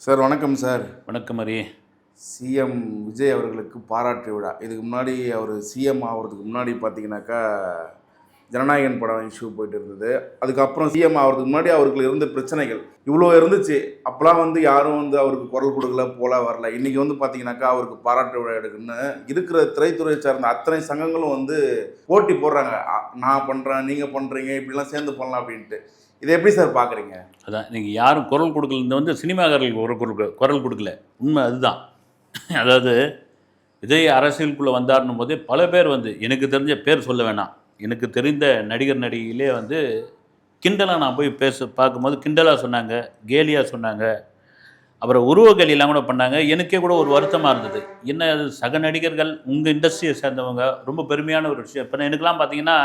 Sir வணக்கம் sir. வணக்கம் Hari. CM Vijay அவர்களுக்கு பாராட்டு விழா. இதுக்கு முன்னாடி அவர் சிஎம் ஆகிறதுக்கு முன்னாடி பார்த்தீங்கன்னாக்கா ஜனநாயகன் படம் இஷ்யூ போயிட்டு இருந்தது. அதுக்கப்புறம் சிஎம் ஆகிறதுக்கு முன்னாடி அவருக்கு இருந்த பிரச்சனைகள் இவ்வளோ இருந்துச்சு. அப்போலாம் யாரும் அவருக்கு குரல் கொடுக்கல, போல வரல. இன்றைக்கி பார்த்தீங்கன்னாக்கா அவருக்கு பாராட்டு விழா எடுக்குன்னு இருக்கிற திரைத்துறை சார்ந்த அத்தனை சங்கங்களும் போட்டி போடுறாங்க. நான் பண்ணுறேன், நீங்கள் பண்ணுறீங்க, இப்படிலாம் சேர்ந்து பண்ணலாம் அப்படின்ட்டு. இதை எப்படி சார் பார்க்குறீங்க? அதான் நீங்கள் யாரும் குரல் கொடுக்கல. இந்த சினிமாக்காரர்களுக்கு குரல் கொடுக்கல. உண்மை அதுதான். அதாவது விஜய் அரசியலுக்குள்ளே வந்தாருன்னும் போதே பல பேர் எனக்கு தெரிஞ்ச பேர் சொல்ல வேணாம், எனக்கு தெரிந்த நடிகர் நடிகையிலே கிண்டலாக நான் போய் பார்க்கும்போது கிண்டலாக சொன்னாங்க, கேலியாக சொன்னாங்க, அப்புறம் உருவ கேலியெல்லாம் கூட பண்ணாங்க. எனக்கே கூட ஒரு வருத்தமாக இருந்தது. என்ன அது சக நடிகர்கள் உங்கள் இண்டஸ்ட்ரியை சேர்ந்தவங்க, ரொம்ப பெருமையான ஒரு விஷயம். இப்போ எனக்கெலாம் பார்த்தீங்கன்னா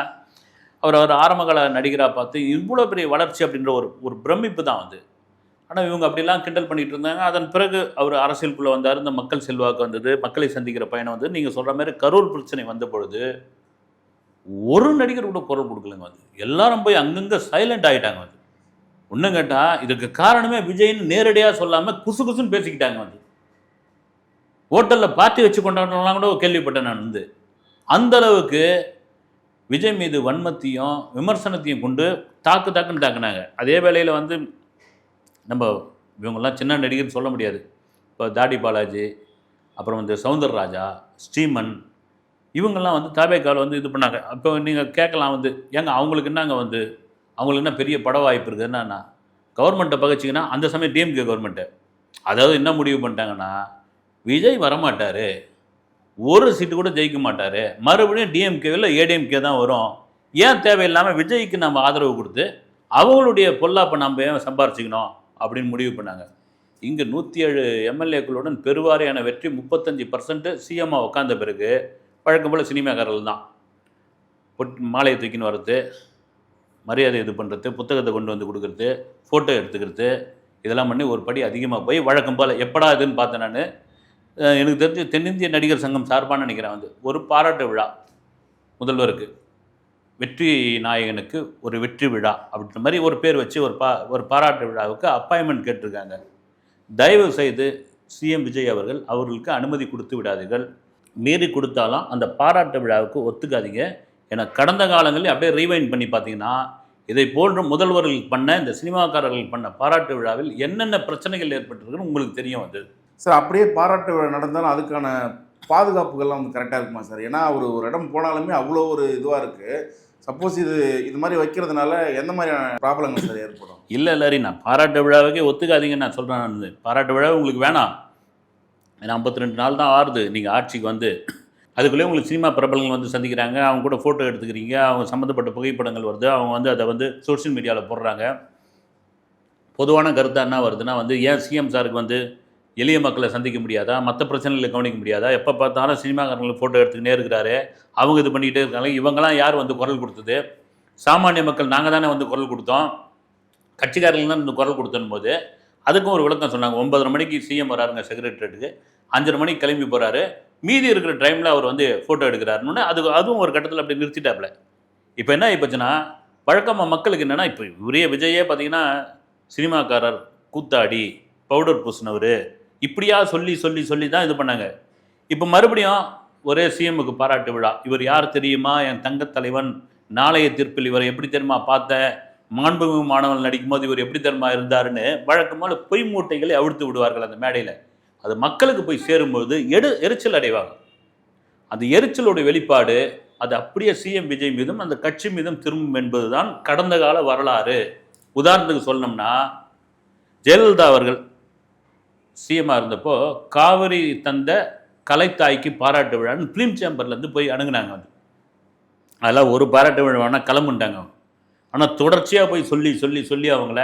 அவர் ஆரம்பகால நடிகராக பார்த்து இவ்வளோ பெரிய வளர்ச்சி அப்படின்ற ஒரு பிரமிப்பு தான் ஆனால் இவங்க அப்படிலாம் கிண்டல் பண்ணிகிட்டு இருந்தாங்க. அதன் பிறகு அவர் அரசியலுக்குள்ளே வந்தார். இந்த மக்கள் செல்வாக்கு வந்தது, மக்களை சந்திக்கிற பயணம் நீங்கள் சொல்கிற மாதிரி கரூர் பிரச்சனை வந்த பொழுது ஒரு நடிகர் கூட குரல் கொடுக்கலங்க. எல்லாரும் போய் அங்கங்கே சைலண்ட் ஆகிட்டாங்க. ஒன்றும் கேட்டால் இதுக்கு காரணமே விஜய்னு நேரடியாக சொல்லாமல் குசு குசுன்னு பேசிக்கிட்டாங்க. ஹோட்டலில் பார்ட்டி வச்சு கொண்டாடலாம் கூட கேள்விப்பட்டேன் நான். அந்த அளவுக்கு விஜய் மீது வன்மத்தையும் விமர்சனத்தையும் கொண்டு தாக்குன்னு தாக்குனாங்க. அதே வேளையில் நம்ம இவங்கெல்லாம் சின்ன நடிகர்னு சொல்ல முடியாது. இப்போ தாடி பாலாஜி, அப்புறம் சௌந்தரராஜா, ஸ்ரீமன், இவங்கெல்லாம் தாவேக்கால் இது பண்ணாங்க. அப்போ நீங்கள் கேட்கலாம் ஏங்க அவங்களுக்கு என்னங்க அவங்களுக்கு என்ன பெரிய பட வாய்ப்பு இருக்குது, என்னன்னா கவர்மெண்ட்டை பகச்சிங்கன்னா அந்த சமயம் டிஎம்கே கவர்மெண்ட்டு. அதாவது என்ன முடிவு பண்ணிட்டாங்கன்னா, விஜய் வரமாட்டார், ஒரு சீட்டு கூட ஜெயிக்க மாட்டார், மறுபடியும் டிஎம்கேவில் ஏடிஎம்கே தான் வரும், ஏன் தேவையில்லாமல் விஜய்க்கு நம்ம ஆதரவு கொடுத்து அவங்களுடைய பொல்லாப்பை நம்ம ஏன் சம்பாரிச்சிக்கணும் அப்படின்னு முடிவு பண்ணாங்க. இங்கே 107 எம்எல்ஏக்களுடன் பெருவாரியான வெற்றி, 35% சிஎம்மாக உட்காந்த பிறகு வழக்கம் போல் சினிமாக்காரர்கள் தான் மாலையை தூக்கின்னு வர்றது, மரியாதை இது பண்ணுறது, புத்தகத்தை கொண்டு கொடுக்குறது, ஃபோட்டோ எடுத்துக்கிறது, இதெல்லாம் பண்ணி ஒரு படி அதிகமாக போய் வழக்கம் போல் எப்படா இதுன்னு பார்த்தேன் நான். எனக்கு தெரிஞ்சு தென்னிந்திய நடிகர் சங்கம் சார்பான நினைக்கிறேன் ஒரு பாராட்டு விழா முதல்வருக்கு, வெற்றி நாயகனுக்கு ஒரு வெற்றி விழா அப்படின்ற மாதிரி ஒரு பேர் வச்சு ஒரு பாராட்டு விழாவுக்கு அப்பாயின்மெண்ட் கேட்டிருக்காங்க. தயவு செய்து சிஎம் விஜய் அவர்களுக்கு அனுமதி கொடுத்து விடாதீர்கள். மீறி கொடுத்தாலும் அந்த பாராட்டு விழாவுக்கு ஒத்துக்காதீங்க. ஏன்னா கடந்த காலங்களில் அப்படியே ரீவைண்ட் பண்ணி பார்த்தீங்கன்னா இதை போன்ற முதல்வர்கள் பண்ண, இந்த சினிமாக்காரர்கள் பண்ண பாராட்டு விழாவில் என்னென்ன பிரச்சனைகள் ஏற்பட்டிருக்குன்னு உங்களுக்கு தெரியும். சார் அப்படியே பாராட்டு விழா நடந்தாலும் அதுக்கான பாதுகாப்புகள்லாம் கரெக்டாக இருக்குமா சார்? ஏன்னா ஒரு இடம் போனாலுமே அவ்வளோ ஒரு இதுவாக இருக்குது. சப்போஸ் இது மாதிரி வைக்கிறதுனால எந்த மாதிரியான ப்ராப்ளங்கள் சார் ஏற்படும்? இல்லை நான் பாராட்டு விழாவுக்கே ஒத்துக்காதீங்கன்னு நான் சொல்கிறேன். பாராட்டு விழா உங்களுக்கு வேணாம். ஏன்னா 52 நாள் தான் ஆறுது நீங்கள் ஆட்சிக்கு அதுக்குள்ளே உங்களுக்கு சினிமா பிரபலங்கள் சந்திக்கிறாங்க, அவங்க கூட ஃபோட்டோ எடுத்துக்கிறீங்க, அவங்க சம்மந்தப்பட்ட புகைப்படங்கள் வருது, அவங்க அதை சோஷியல் மீடியாவில் போடுறாங்க. பொதுவான கருத்தாக என்ன வருதுன்னா ஏன் சிஎம் சாருக்கு எளிய மக்களை சந்திக்க முடியாதா, மற்ற பிரச்சனைகளை கவனிக்க முடியாதா, எப்போ பார்த்தாலும் சினிமாக்காரங்களுக்கு ஃபோட்டோ எடுத்துக்கிட்டே இருக்கிறாரு, அவங்க இது பண்ணிக்கிட்டே இருக்காங்க, இவங்கெல்லாம் யார் குரல் கொடுத்தது? சாமானிய மக்கள் நாங்கள் தானே குரல் கொடுத்தோம், கட்சிக்காரர்கள் தான் குரல் கொடுத்தோம் போது அதுக்கும் ஒரு விளக்கம் சொன்னாங்க. 9:30 மணிக்கு சிஎம் வராருங்க செக்ரட்டரியேட்டுக்கு, 5:30 மணிக்கு கிளம்பி போகிறாரு, மீதி இருக்கிற டைமில் அவர் ஃபோட்டோ எடுக்கிறாருன்னு அதுவும் ஒரு கட்டத்தில் அப்படி நிறுத்திட்டாப்புல. இப்போ என்ன ஆகிப்போச்சுன்னா, வழக்கமாக மக்களுக்கு என்னென்னா, இப்போ உரிய விஜயே பார்த்தீங்கன்னா சினிமாக்காரர், கூத்தாடி, பவுடர் பூசினவர், இப்படியா சொல்லி தான் இது பண்ணாங்க. இப்போ மறுபடியும் ஒரே சிஎம்முக்கு பாராட்டு விழா. இவர் யார் தெரியுமா? என் தங்கத் தலைவன், நாளைய தீர்ப்பில் இவரை எப்படி தெரியுமா பார்த்தேன், மாண்புமிகு மாணவன் நடிக்கும் போது இவர் எப்படி தெரியுமா இருந்தாருன்னு வழக்கமாக பொய் மூட்டைகளை அவிழ்த்து விடுவார்கள் அந்த மேடையில். அது மக்களுக்கு போய் சேரும்போது எரிச்சல் அடைவாங்க. அந்த எரிச்சலுடைய வெளிப்பாடு அது அப்படியே சிஎம் விஜய் மீதும் அந்த கட்சி மீதும் திரும்பும் என்பது தான் கடந்த கால வரலாறு. உதாரணத்துக்கு சொல்லணும்னா, ஜெயலலிதா அவர்கள் சிஎம்மாக இருந்தப்போ காவிரி தந்த கலைத்தாய்க்கு பாராட்டு விழான்னு ஃபிலிம் சேம்பர்லேருந்து போய் அணுகுனாங்க. அதெல்லாம் ஒரு பாராட்டு விழானா கிளம்புண்டாங்க. ஆனால் தொடர்ச்சியாக போய் சொல்லி அவங்கள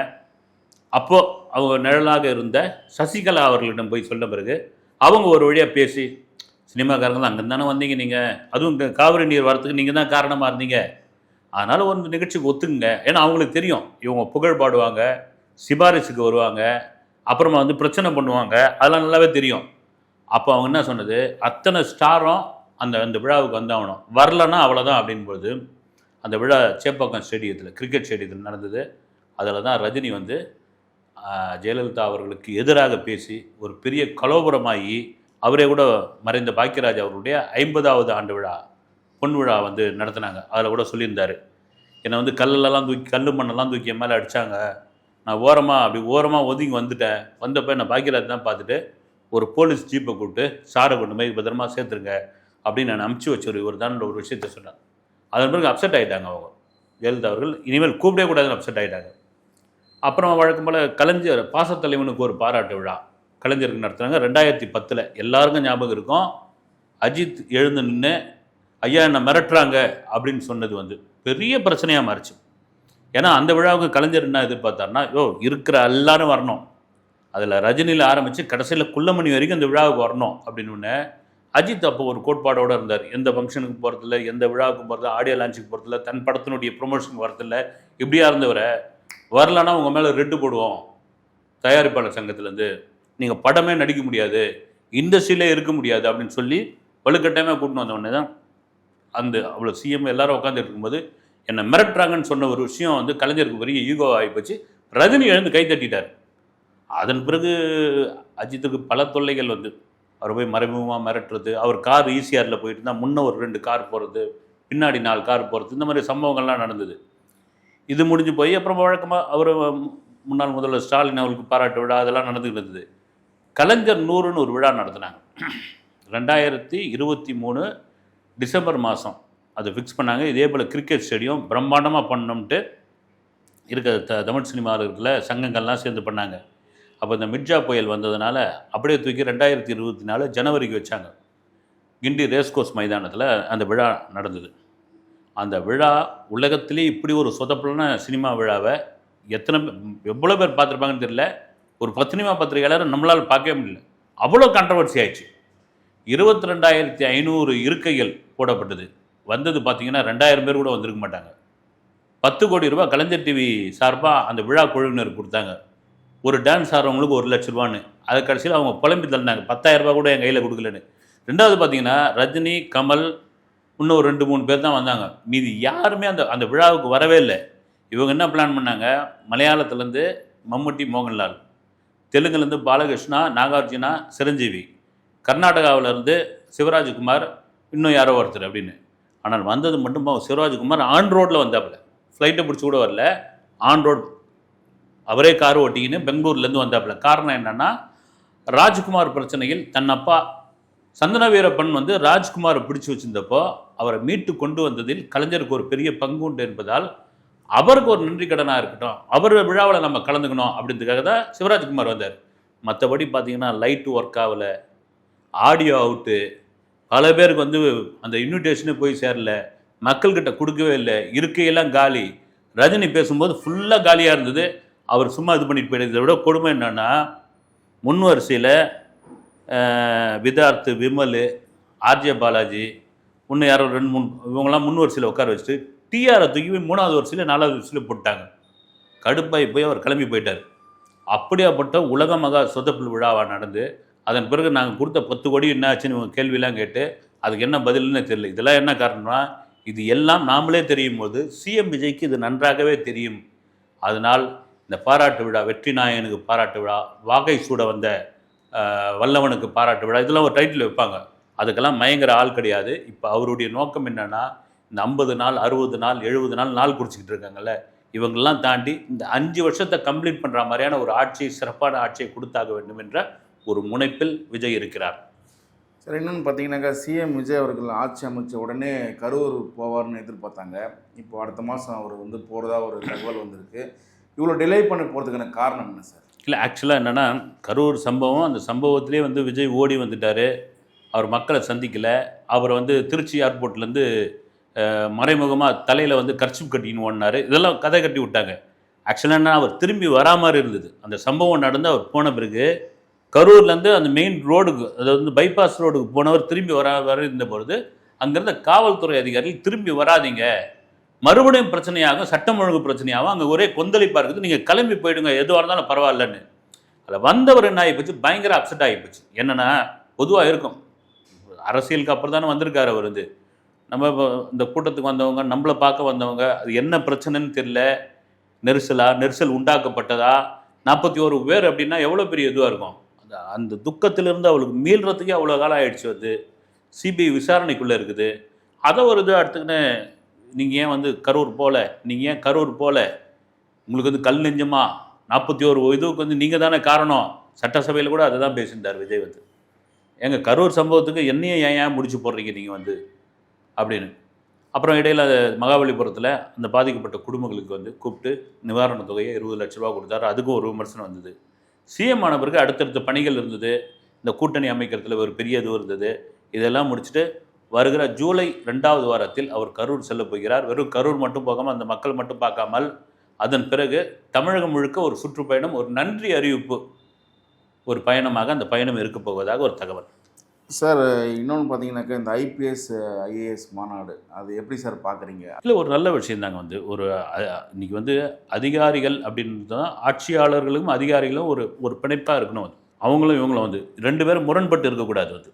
அப்போது அவங்க நிழலாக இருந்த சசிகலா அவர்களிடம் போய் சொன்ன பிறகு அவங்க ஒரு வழியாக பேசி, சினிமாக்காரங்க தான் அங்கே தானே வந்தீங்க நீங்கள், அதுவும் இங்கே காவிரி நீர் வரத்துக்கு நீங்கள் தான் காரணமாக இருந்தீங்க, அதனால் ஒரு நிகழ்ச்சிக்கு ஒத்துக்குங்க. ஏன்னா அவங்களுக்கு தெரியும் இவங்க புகழ் பாடுவாங்க, சிபாரிசுக்கு வருவாங்க, அப்புறமா பிரச்சனை பண்ணுவாங்க, அதெல்லாம் நல்லாவே தெரியும். அப்போ அவங்க என்ன சொன்னது, அத்தனை ஸ்டாரும் அந்த விழாவுக்கு வந்தாகணும், வரலன்னா அவ்வளோதான் அப்படின்போது அந்த விழா சேப்பாக்கம் ஸ்டேடியத்தில், கிரிக்கெட் ஸ்டேடியத்தில் நடந்தது. அதில் தான் ரஜினி ஜெயலலிதா அவர்களுக்கு எதிராக பேசி ஒரு பெரிய கலோபரமாகி அவரே கூட மறைந்த பாக்கியராஜ் அவர்களுடைய 50வது ஆண்டு விழா பொன் விழா வந்து நடத்தினாங்க. அதில் கூட சொல்லியிருந்தார், என்னை வந்து கல்லெல்லாம் தூக்கி கல் மண்ணெல்லாம் தூக்கி என் மேலே அடித்தாங்க, நான் ஓரமாக ஒதுங்கி வந்துட்டேன். வந்தப்போ என்னை பாக்கியராஜ் தான் பார்த்துட்டு ஒரு போலீஸ் ஜீப்பை கூப்பிட்டு சாரை கொண்டு போய் பத்திரமா சேர்த்துருங்க அப்படின்னு நான் அமுச்சு வச்ச இவர் தான் ஒரு விஷயத்த சொன்னாங்க. அதன் பிறகு அப்செட் ஆகிட்டாங்க அவங்க ஜெயலலிதா அவர்கள், இனிமேல் கூப்பிடவே கூடாதுன்னு அப்செட் ஆகிட்டாங்க. அப்புறம் வழக்கம் போல் கலைஞர் பாசத்தலைவனுக்கு ஒரு பாராட்டு விழா கலைஞருக்கு நடத்துனாங்க 2010. எல்லாருக்கும் ஞாபகம் இருக்கும். அஜித் எழுந்து நின்று ஐயா என்னை மிரட்டுறாங்க அப்படின்னு சொன்னது வந்து பெரிய பிரச்சனையாக மாறிச்சு. ஏன்னா அந்த விழாவுக்கு கலைஞர் என்ன எதிர்பார்த்தாருன்னா, இருக்கிற எல்லாரும் வரணும், அதில் ரஜினியில் ஆரம்பித்து கடைசியில் குள்ளமணி வரைக்கும் இந்த விழாவுக்கு வரணும் அப்படின்னு. அஜித் அப்போ ஒரு கோட்பாடோடு இருந்தார், எந்த ஃபங்க்ஷனுக்கு போகிறதில்ல, எந்த விழாவுக்கு போகிறது, ஆடியோ லான்ச்சுக்கு போகிறதில்ல, தன் படத்தினுடைய ப்ரொமோஷனுக்கு வரதில்ல, இப்படியா இருந்தவரை வரலன்னா உங்கள் மேலே ரெட்டு போடுவோம் தயாரிப்பாளர் சங்கத்திலேருந்து, நீங்கள் படமே நடிக்க முடியாது, இண்டஸ்ட்ரியிலே இருக்க முடியாது அப்படின்னு சொல்லி வலுக்கட்டாயமாக கூட்டின்னு வந்தவொடனே தான் அந்த அவ்வளோ சிஎம் எல்லாரும் உட்காந்து இருக்கும்போது என்னை மிரட்டுறாங்கன்னு சொன்ன ஒரு விஷயம் வந்து கலைஞருக்கு பெரிய ஈகோ ஆகிப்போச்சு. ரஜினி எழுந்து கை தட்டிட்டார். அதன் பிறகு அஜித்துக்கு பல தொல்லைகள் வந்து அவர் போய் மறைமுகமாக மிரட்டுறது, அவர் கார் ஈசிஆரில் போயிட்டு இருந்தால் முன்னே ஒரு 2 கார் போகிறது, பின்னாடி 4 கார் போகிறது, இந்த மாதிரி சம்பவங்கள்லாம் நடந்தது. இது முடிஞ்சு போய் அப்புறம் வழக்கமாக அவர் முன்னாள் முதல்வர் ஸ்டாலின் அவருக்கு பாராட்டு விழா அதெல்லாம் நடந்துக்கிட்டு இருந்தது. கலைஞர் 100ன்னு ஒரு விழா நடத்தினாங்க 2023 டிசம்பர் மாதம். அதை ஃபிக்ஸ் பண்ணாங்க. இதே போல் கிரிக்கெட் ஸ்டேடியம் பிரம்மாண்டமாக பண்ணணும்ட்டு இருக்கிற தமிழ் சினிமாவில் இருக்கிற சங்கங்கள்லாம் சேர்ந்து பண்ணாங்க. அப்போ இந்த மிர்ஜா புயல் வந்ததுனால அப்படியே தூக்கி 2024 ஜனவரிக்கு வச்சாங்க. கிண்டி ரேஸ்கோர்ஸ் மைதானத்தில் அந்த விழா நடந்தது. அந்த விழா உலகத்திலே இப்படி ஒரு சொதப்பலான சினிமா விழாவை எவ்வளோ பேர் பார்த்துருப்பாங்கன்னு தெரியல. ஒரு சினிமா பத்திரிகையாளர் நம்மளால் பார்க்கவே முடியல, அவ்வளோ கான்ட்ரவர்சி ஆயிடுச்சு. 22,500 இருக்கைகள் போடப்பட்டது. வந்தது பார்த்தீங்கன்னா 2,000 பேர் கூட வந்திருக்க மாட்டாங்க. 10 கோடி ரூபாய் கலைஞர் டிவி சார்பாக அந்த விழா குழுவினர் கொடுத்தாங்க. ஒரு டான்ஸ் ஆடுறவங்களுக்கு 1 லட்ச ரூபான்னு. அது கடைசியில் அவங்க புலம்பி தள்ளினாங்க, 10,000 ரூபா கூட என் கையில் கொடுக்கலன்னு. ரெண்டாவது பார்த்தீங்கன்னா ரஜினி, கமல், இன்னும் ஒரு 2-3 பேர் தான் வந்தாங்க. மீதி யாருமே அந்த விழாவுக்கு வரவே இல்லை. இவங்க என்ன பிளான் பண்ணாங்க, மலையாளத்துலேருந்து மம்முட்டி, மோகன்லால், தெலுங்குலேருந்து பாலகிருஷ்ணா, நாகார்ஜுனா, சிரஞ்சீவி, கர்நாடகாவிலேருந்து சிவராஜ்குமார், இன்னும் யாரோ ஒருத்தர் அப்படின்னு. ஆனால் வந்தது மட்டும் சிவராஜ்குமார் ஆன் ரோட்டில் வந்தாப்புல, ஃப்ளைட்டை பிடிச்சி கூட வரல, ஆன் ரோடு அவரே கார் ஓட்டிக்கின்னு பெங்களூர்லேருந்து வந்தாப்புல. காரணம் என்னென்னா, ராஜ்குமார் பிரச்சனையில் தன் அப்பா சந்தன வீரப்பன் வந்து ராஜ்குமாரை பிடிச்சி வச்சிருந்தப்போ அவரை மீட்டு கொண்டு வந்ததில் கலைஞருக்கு ஒரு பெரிய பங்கு உண்டு என்பதால் அவருக்கு ஒரு நன்றி கடனாக இருக்கட்டும், அவர் விழாவில் நம்ம கலந்துக்கணும் அப்படின்றதுக்காக தான் சிவராஜ்குமார் வந்தார். மற்றபடி பார்த்தீங்கன்னா லைட்டு ஒர்க் ஆகலை, ஆடியோ அவுட்டு, பல பேருக்கு வந்து அந்த இன்விடேஷனே போய் சேரல, மக்கள்கிட்ட கொடுக்கவே இல்லை, இருக்கையெல்லாம் காலி. ரஜினி பேசும்போது ஃபுல்லாக காலியாக இருந்தது. அவர் சும்மா இது பண்ணிட்டு போயிடுது. இதை விட கொடுமை என்னென்னா, முன் வரிசையில் விதார்த்து, விமல், ஆர்ஜே பாலாஜி, இன்னும் யாரோ 2-3 இவங்கெல்லாம் முன் வரிசையில் உட்கார வச்சுட்டு டிஆரை தூக்கி போய் 3வது வரிசையில் 4வது வரிசையில் போட்டாங்க. கடுப்பாகி போய் அவர் கிளம்பி போயிட்டார். அப்படியாப்பட்ட உலக மகா சொதப்பல் விழாவாக நடந்து அதன் பிறகு நாங்கள் கொடுத்த 10 கோடி என்ன ஆச்சுன்னு இவங்க கேள்வியெல்லாம் கேட்டு அதுக்கு என்ன பதில்னு தெரியல. இதெல்லாம் என்ன காரணம்னா, இது எல்லாம் நாமளே தெரியும் போது சிஎம் விஜய்க்கு இது நன்றாகவே தெரியும். அதனால் இந்த பாராட்டு விழா, வெற்றி நாயகனுக்கு பாராட்டு விழா, வாகை சூட வந்த வல்லவனுக்கு பாராட்டு விழா, இதெல்லாம் ஒரு டைட்டில் வைப்பாங்க. அதுக்கெல்லாம் மயங்கிற ஆள் கிடையாது. இப்போ அவருடைய நோக்கம் என்னென்னா, இந்த 50 நாள், 60 நாள், 70 நாள் குறிச்சிக்கிட்டு இருக்காங்கல்ல, இவங்கெல்லாம் தாண்டி இந்த 5 வருஷத்தை கம்ப்ளீட் பண்ணுற மாதிரியான ஒரு ஆட்சியை, சிறப்பான ஆட்சியை கொடுத்தாக வேண்டும் என்ற ஒரு முனைப்பில் விஜய் இருக்கிறார். சரி, இன்னொன்று பார்த்தீங்கன்னாக்கா, சிஎம் விஜய் அவர்கள் ஆட்சி அமைச்ச உடனே கரூர் போவார்னு எதிர்பார்த்தாங்க. இப்போ அடுத்த மாதம் அவர் வந்து போகிறதா ஒரு தகவல் வந்திருக்கு. இவ்வளோ டிலே பண்ணி போகிறதுக்கான காரணம் என்ன சார்? இல்லை, ஆக்சுவலாக என்னென்னா, கரூர் சம்பவம், அந்த சம்பவத்திலே வந்து விஜய் ஓடி வந்துட்டார். அவர் மக்களை சந்திக்கலை. அவர் வந்து திருச்சி ஏர்போர்ட்லேருந்து மறைமுகமாக தலையில் வந்து கர்ச்சிப் கட்டின்னு ஓடினார். இதெல்லாம் கதை கட்டி விட்டாங்க. ஆக்சுவலாக என்ன, அவர் திரும்பி வரா மாதிரி இருந்தது. அந்த சம்பவம் நடந்து அவர் போன பிறகு கரூர்லேருந்து அந்த மெயின் ரோடுக்கு, அதாவது வந்து பைபாஸ் ரோடுக்கு போனவர் திரும்பி வர இருந்தபொழுது அங்கேருந்த காவல்துறை அதிகாரிகள் திரும்பி வராதிங்க, மறுபடியும் பிரச்சனையாகும், சட்டம் ஒழுங்கு பிரச்சனையாகும், அங்கே ஒரே கொந்தளிப்பாக இருக்குது, நீங்கள் கிளம்பி போயிடுங்க, எதுவாக இருந்தாலும் பரவாயில்லன்னு. அதில் வந்தவர் என்ன ஆகிப்போச்சு, பயங்கர அப்செட் ஆகிப்போச்சு. என்னென்னா, பொதுவாக இருக்கும், அரசியலுக்கு அப்புறம் தானே வந்திருக்காரு அவர். வந்து நம்ம இந்த கூட்டத்துக்கு வந்தவங்க, நம்மளை பார்க்க வந்தவங்க, அது என்ன பிரச்சனைன்னு தெரியல, நெரிசல் உண்டாக்கப்பட்டதா, 41 பேர் அப்படின்னா எவ்வளோ பெரிய இதுவாக இருக்கும். அந்த துக்கத்திலிருந்து அவளுக்கு மீள்றதுக்கே அவ்வளோ காலம் ஆயிடுச்சு. வந்து சிபிஐ விசாரணைக்குள்ளே இருக்குது. அதை ஒரு இதாக எடுத்துக்கின்னு நீங்கள் ஏன் வந்து கரூர் போகல, நீங்கள் ஏன் கரூர் போகல, உங்களுக்கு வந்து கல் நெஞ்சமா 41 இதுக்கு வந்து நீங்கள் தானே காரணம். சட்டசபையில் கூட அதை தான் பேசியிருந்தார் விஜய் வந்து. எங்க கரூர் சம்பவத்துக்கு என்னையும் ஏன் முடிச்சு போடுறீங்க நீங்கள் வந்து அப்படின்னு. அப்புறம் இடையில் மகாபலிபுரத்தில் அந்த பாதிக்கப்பட்ட குடும்பங்களுக்கு வந்து கூப்பிட்டு நிவாரணத் தொகையை 20 லட்ச ரூபா கொடுத்தாரு. அதுக்கும் ஒரு விமர்சனம் வந்தது. சிஎம் ஆன பிறகு அடுத்தடுத்த பணிகள் இருந்தது. இந்த கூட்டணி அமைக்கிறதுல ஒரு பெரிய இது இருந்தது. இதெல்லாம் முடிச்சுட்டு வருகிற ஜூலை 2வது வாரத்தில் அவர் கரூர் செல்ல போகிறார். வெறும் கரூர் மட்டும் போகாமல் அந்த மக்கள் மட்டும் பார்க்காமல் அதன் பிறகு தமிழகம் முழுக்க ஒரு சுற்றுப்பயணம், ஒரு நன்றி அறிவிப்பு ஒரு பயணமாக அந்த பயணம் இருக்க போவதாக ஒரு தகவல். சார் இன்னொன்று பார்த்தீங்கன்னாக்கா இந்த ஐபிஎஸ் ஐஏஎஸ் மாநாடு அது எப்படி சார் பார்க்குறீங்க? இல்லை, ஒரு நல்ல விஷயம் தாங்க. வந்து ஒரு இன்னைக்கு வந்து அதிகாரிகள் அப்படின்றது தான் ஆட்சியாளர்களும் அதிகாரிகளும் ஒரு ஒரு பிணைப்பாக இருக்கணும். வந்து அவங்களும் இவங்களும் வந்து 2 பேரும் முரண்பட்டு இருக்கக்கூடாது. வந்து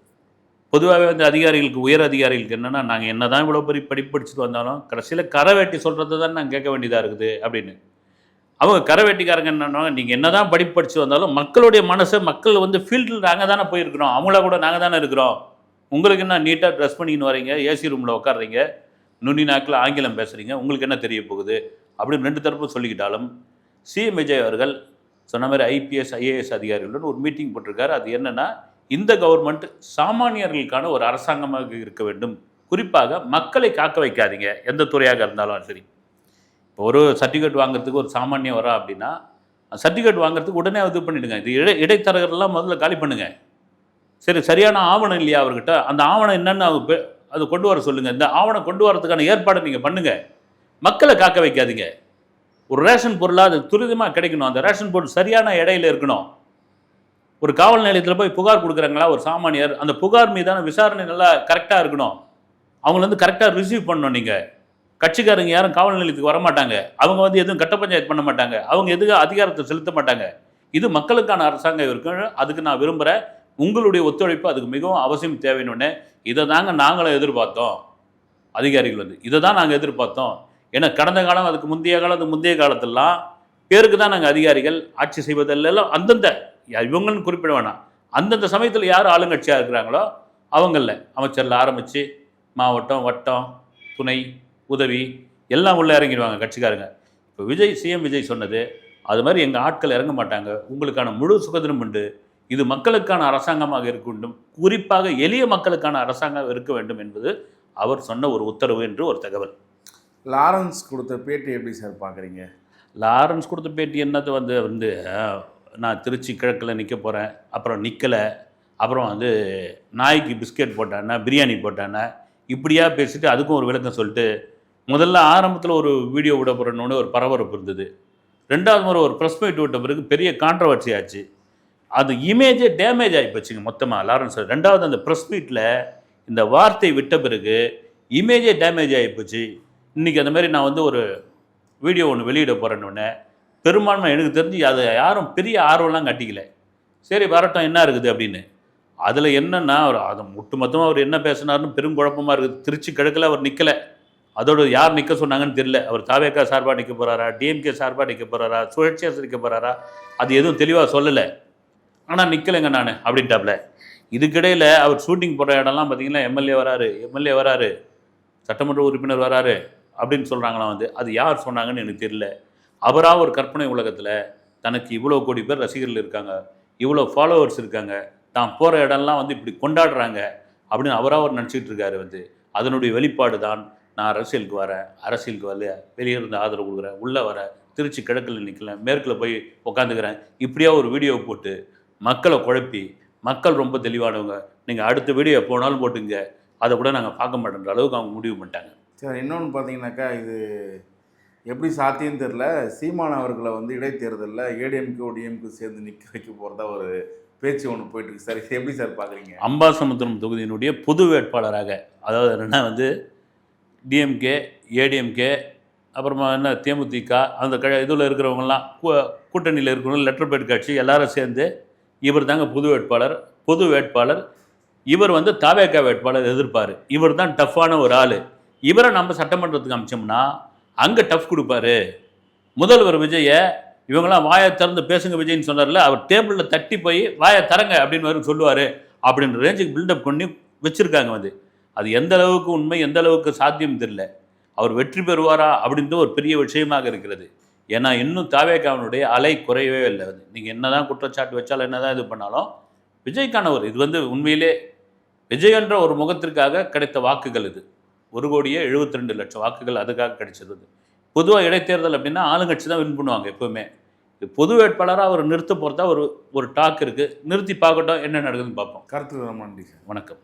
பொதுவாகவே வந்து அதிகாரிகளுக்கு, உயர் அதிகாரிகளுக்கு என்னென்னா, நாங்கள் என்ன தான் இவ்வளோ பெரிய படிப்பு படிச்சுட்டு வந்தாலும் கடைசியில் கரை வெட்டி சொல்கிறது தான் நாங்கள் கேட்க வேண்டியதாக இருக்குது அப்படின்னு. அவங்க கரை வெட்டிக்காரங்க என்னன்னா, நீங்கள் என்ன தான் படிப்பு படித்து வந்தாலும் மக்களுடைய மனசை, மக்கள் வந்து ஃபீல்டில் நாங்கள் தானே போயிருக்கிறோம், அவங்கள கூட நாங்கள் தானே இருக்கிறோம். உங்களுக்கு என்ன நீட்டாக ட்ரெஸ் பண்ணின்னு வரீங்க, ஏசி ரூமில் உட்காடுறீங்க, நுனி நாக்கில் ஆங்கிலம் பேசுகிறீங்க, உங்களுக்கு என்ன தெரிய போகுது அப்படின்னு 2 தரப்பும் சொல்லிக்கிட்டாலும் சிஎம் விஜய் அவர்கள் சொன்ன மாதிரி ஐபிஎஸ் ஐஏஎஸ் அதிகாரிகளுடன் ஒரு மீட்டிங் போட்டிருக்காரு. அது என்னென்னா, இந்த கவர்மெண்ட் சாமானியர்களுக்கான ஒரு அரசாங்கமாக இருக்க வேண்டும். குறிப்பாக மக்களை காக்க வைக்காதீங்க, எந்த துறையாக இருந்தாலும் சரி. இப்போ ஒரு சர்டிஃபிகேட் வாங்குறதுக்கு ஒரு சாமானியம் வரா அப்படின்னா, சர்டிஃபிகேட் வாங்குறதுக்கு உடனே இது பண்ணிவிடுங்க. இது இடைத்தரகர்கள்லாம் முதல்ல காலி பண்ணுங்கள். சரி, சரியான ஆவணம் இல்லையா அவர்கிட்ட, அந்த ஆவணம் என்னென்னு அது கொண்டு வர சொல்லுங்கள். இந்த ஆவணம் கொண்டு வரதுக்கான ஏற்பாடை நீங்கள் பண்ணுங்கள். மக்களை காக்க வைக்காதீங்க. ஒரு ரேஷன் பொருளாக அது துரிதமாக கிடைக்கணும். அந்த ரேஷன் பொருள் சரியான இடையில இருக்கணும். ஒரு காவல் நிலையத்தில் போய் புகார் கொடுக்குறாங்களா ஒரு சாமானியர், அந்த புகார் மீதான விசாரணை நல்லா கரெக்டாக இருக்கணும். அவங்கள வந்து கரெக்டாக ரிசீவ் பண்ணணும். நீங்கள் கட்சிக்காரங்க யாரும் காவல் நிலையத்துக்கு வரமாட்டாங்க. அவங்க வந்து எதுவும் கட்ட பஞ்சாயத்து பண்ண மாட்டாங்க. அவங்க எதுவும் அதிகாரத்தை செலுத்த மாட்டாங்க. இது மக்களுக்கான அரசாங்கம் இருக்கு. அதுக்கு நான் விரும்புகிறேன். உங்களுடைய ஒத்துழைப்பு அதுக்கு மிகவும் அவசியம் தேவைன்னு. இதை தாங்க நாங்களும் எதிர்பார்த்தோம். அதிகாரிகள் வந்து இதை தான் நாங்கள் எதிர்பார்த்தோம். ஏன்னா கடந்த காலம், அதுக்கு முந்தைய காலம், அது முந்தைய காலத்திலாம் பேருக்கு தான் நாங்கள் அதிகாரிகள். ஆட்சி செய்வதெல்லாம் அந்தந்த இவங்கன்னு குறிப்பிட வேணாம், அந்தந்த சமயத்தில் யார் ஆளுங்கட்சியாக இருக்கிறாங்களோ அவங்கள அமைச்சரில் ஆரம்பித்து மாவட்டம், வட்டம், துணை, உதவி எல்லாம் உள்ளே இறங்கிடுவாங்க கட்சிக்காரங்க. இப்போ சிஎம் விஜய் சொன்னது அது மாதிரி எங்கள் ஆட்கள் இறங்க மாட்டாங்க. உங்களுக்கான முழு சுதந்திரம் உண்டு. இது மக்களுக்கான அரசாங்கமாக இருக்க வேண்டும். குறிப்பாக எளிய மக்களுக்கான அரசாங்கம் இருக்க வேண்டும் என்பது அவர் சொன்ன ஒரு உத்தரவு என்று ஒரு தகவல். லாரன்ஸ் கொடுத்த பேட்டி எப்படி சார் பார்க்குறீங்க? லாரன்ஸ் கொடுத்த பேட்டி என்னது வந்து நான் திருச்சி கிழக்கில் நிற்க போகிறேன், அப்புறம் நிற்கலை, அப்புறம் வந்து நாய்க்கு பிஸ்கெட் போட்டானே, பிரியாணி போட்டானே, இப்படியா பேசிட்டு அதுக்கும் ஒரு விளக்கம் சொல்லிட்டு, முதல்ல ஆரம்பத்தில் ஒரு வீடியோ விட போகிறோன்னு ஒரு பரபரப்பு இருந்தது. 2வது முறை ஒரு ப்ரெஸ் மீட் விட்ட பிறகு பெரிய கான்ட்ரவர்சி ஆச்சு. அது இமேஜே டேமேஜ் ஆகி போச்சுங்க மொத்தமாக லாரன்ஸ். 2வது அந்த ப்ரெஸ் மீட்டில் இந்த வார்த்தை விட்ட பிறகு இமேஜே டேமேஜ் ஆகி போச்சு. இன்றைக்கி அந்த மாதிரி நான் வந்து ஒரு வீடியோ ஒன்று வெளியிட போகிறேன்னு பெரும்பான்மை எனக்கு தெரிஞ்சு அதை யாரும் பெரிய ஆர்வம்லாம் காட்டிக்கல. சரி வரட்டும், என்ன இருக்குது அப்படின்னு. அதில் என்னென்னா, அதை ஒட்டுமொத்தமாக அவர் என்ன பேசினார்னு பெரும் குழப்பமாக இருக்குது. திருச்சி கிழக்கில் அவர் நிற்கலை. அதோடு யார் நிற்க சொன்னாங்கன்னு தெரியல. அவர் தாவேக்கா சார்பாக நிற்க போகிறாரா, டிஎம்கே சார்பாக நிற்க போகிறாரா, சுழற்சியாக நிற்க போகிறாரா, அது எதுவும் தெளிவாக சொல்லலை. ஆனால் நிற்கலைங்க நான் அப்படின்ட்டாப்ல. இதுக்கிடையில் அவர் ஷூட்டிங் போடுற இடம்லாம் பார்த்தீங்கன்னா எம்எல்ஏ வராரு, சட்டமன்ற உறுப்பினர் வராரு அப்படின்னு சொல்கிறாங்களாம். வந்து அது யார் சொன்னாங்கன்னு எனக்கு தெரியல. அவராக ஒரு கற்பனை உலகத்தில் தனக்கு இவ்வளோ கோடி பேர் ரசிகர்கள் இருக்காங்க, இவ்வளோ ஃபாலோவர்ஸ் இருக்காங்க, தான் போகிற இடம்லாம் வந்து இப்படி கொண்டாடுறாங்க அப்படின்னு அவராக அவர் நினச்சிக்கிட்டு இருக்காரு. வந்து அதனுடைய வெளிப்பாடு தான் நான் அரசியலுக்கு வரேன், அரசியலுக்கு வரல, வெளியே இருந்து ஆதரவு கொடுக்குறேன், உள்ளே வரேன், திருச்சி கிழக்கில் நிற்கல, மேற்கில் போய் உட்காந்துக்கிறேன், இப்படியா ஒரு வீடியோ போட்டு மக்களை குழப்பி, மக்கள் ரொம்ப தெளிவானவங்க, நீங்கள் அடுத்த வீடியோ போனாலும் போட்டுங்க, அதை கூட நாங்கள் பார்க்க மாட்டேன்ற அளவுக்கு அவங்க முடிவு பண்ணிட்டாங்க. சார் இன்னொன்று பார்த்தீங்கன்னாக்கா, இது எப்படி சாத்தியம் தெரில, சீமான் அவர்களை வந்து இடைத்தேர்தலில் ஏடிஎம்கே டிஎம்கே சேர்ந்து நிற்க வைக்க போகிறதா ஒரு பேச்சு ஒன்று போயிட்டுருக்கு சார். இது எப்படி சார் பார்க்குறீங்க? அம்பாசமுத்திரம் தொகுதியினுடைய பொது வேட்பாளராக, அதாவது என்னென்னா வந்து டிஎம்கே, ஏடிஎம்கே, அப்புறமா என்ன தேமுதிக, அந்த இதில் இருக்கிறவங்கலாம் கூட்டணியில் இருக்கிறவங்க, லெட்டர் பேட் கட்சி எல்லாரும் சேர்ந்து இவர் தாங்க பொது வேட்பாளர். இவர் வந்து தாவேக்கா வேட்பாளர் எதிர்ப்பார். இவர் தான் டஃப்பான ஒரு ஆள். இவரை நம்ம சட்டமன்றத்துக்கு அமிச்சோம்னா அங்கே டஃப் கொடுப்பாரு. முதல்வர் விஜயை இவங்களாம் வாயை திறந்து பேசுங்க விஜய்ன்னு சொன்னார்ல, அவர் டேபிளில் தட்டி போய் வாயை தரங்க அப்படின்னு வரும் சொல்லுவார் அப்படின்ற ரேஞ்சுக்கு பில்டப் பண்ணி வச்சுருக்காங்க வந்து. அது எந்த அளவுக்கு உண்மை, எந்த அளவுக்கு சாத்தியம் தெரியல. அவர் வெற்றி பெறுவாரா அப்படின்றது ஒரு பெரிய விஷயமாக இருக்கிறது. ஏன்னா இன்னும் தாவேகாவினுடைய அலை குறையவே இல்லை. வந்து நீங்கள் என்ன தான் குற்றச்சாட்டு வச்சாலும் என்ன தான் இது பண்ணாலும் விஜய்க்கான ஒரு இது வந்து உண்மையிலே விஜய் என்ற ஒரு முகத்திற்காக கிடைத்த வாக்குகள் இது. 1,72,00,000 வாக்குகள் அதுக்காக கிடைச்சது. பொதுவாக இடைத்தேர்தல் அப்படின்னா ஆளுங்கட்சி தான் வின் பண்ணுவாங்க எப்போவுமே. பொது வேட்பாளராக அவர் நிறுத்த போகிறதா ஒரு டாக் இருக்குது. நிறுத்தி பார்க்கட்டும் என்ன நடக்குதுன்னு பார்ப்போம். கருத்து நன்றி. வணக்கம்.